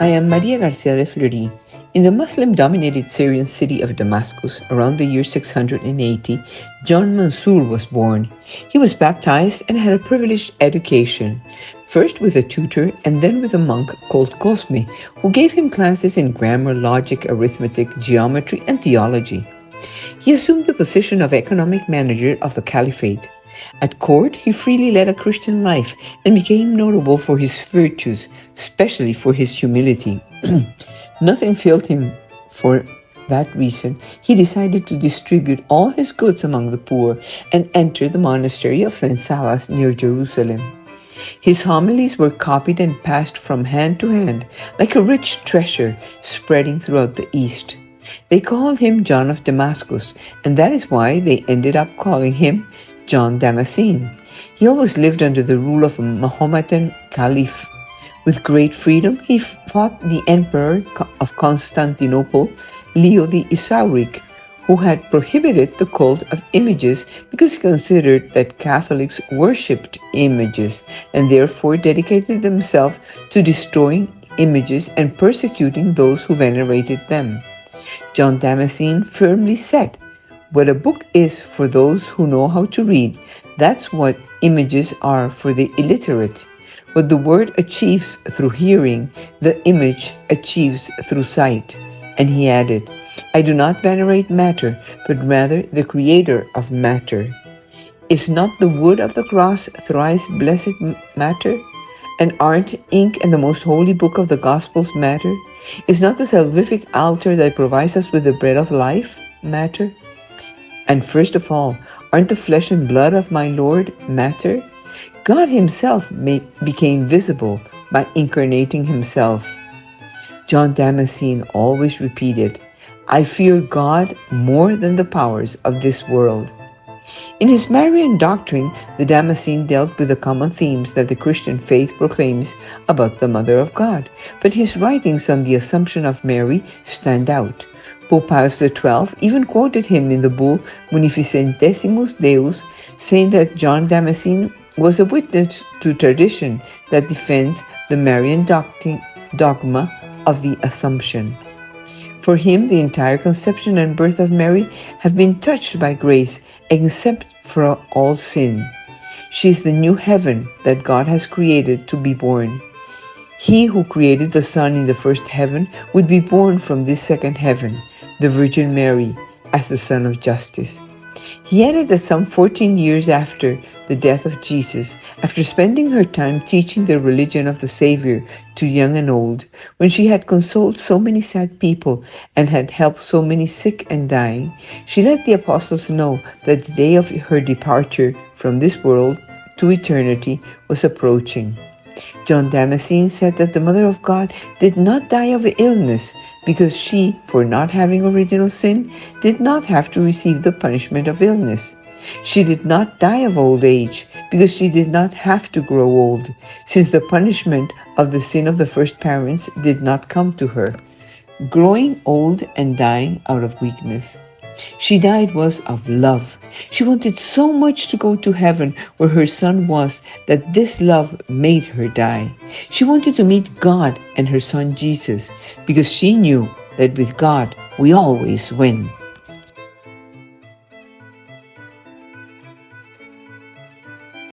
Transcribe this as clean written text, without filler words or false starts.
I am Maria Garcia de Fleury. In the Muslim-dominated Syrian city of Damascus, around the year 680, John Mansour was born. He was baptized and had a privileged education, first with a tutor and then with a monk called Cosme, who gave him classes in grammar, logic, arithmetic, geometry, and theology. He assumed the position of economic manager of the caliphate. At court, he freely led a Christian life and became notable for his virtues, especially for his humility. Nothing failed him. For that reason, he decided to distribute all his goods among the poor and enter the monastery of St. Sabas near Jerusalem. His homilies were copied and passed from hand to hand like a rich treasure spreading throughout the East. They called him John of Damascus, and that is why they ended up calling him John Damascene. He always lived under the rule of a Mohammedan caliph. With great freedom, he fought the emperor of Constantinople, Leo the Isauric, who had prohibited the cult of images because he considered that Catholics worshipped images and therefore dedicated themselves to destroying images and persecuting those who venerated them. John Damascene firmly said, "What a book is for those who know how to read, that's what images are for the illiterate. What the word achieves through hearing, the image achieves through sight." And he added, "I do not venerate matter, but rather the creator of matter. Is not the wood of the cross thrice blessed matter? And aren't ink and the most holy book of the Gospels matter? Is not the salvific altar that provides us with the bread of life matter? And first of all, aren't the flesh and blood of my Lord matter? God himself became visible by incarnating himself." John Damascene always repeated, "I fear God more than the powers of this world." In his Marian doctrine, the Damascene dealt with the common themes that the Christian faith proclaims about the Mother of God, but his writings on the Assumption of Mary stand out. Pope Pius XII even quoted him in the bull Munificentissimus Deus, saying that John Damascene was a witness to tradition that defends the Marian dogma of the Assumption. For him, the entire conception and birth of Mary have been touched by grace, except for all sin. She is the new heaven that God has created to be born. He who created the Son in the first heaven would be born from this second heaven, the Virgin Mary, as the Son of Justice. He added that some 14 years after the death of Jesus, after spending her time teaching the religion of the Savior to young and old, when she had consoled so many sad people and had helped so many sick and dying, she let the apostles know that the day of her departure from this world to eternity was approaching. John Damascene said that the Mother of God did not die of illness because she, for not having original sin, did not have to receive the punishment of illness. She did not die of old age because she did not have to grow old, since the punishment of the sin of the first parents did not come to her, growing old and dying out of weakness. She died was of love. She wanted so much to go to heaven where her Son was that this love made her die. She wanted to meet God and her Son Jesus because she knew that with God we always win.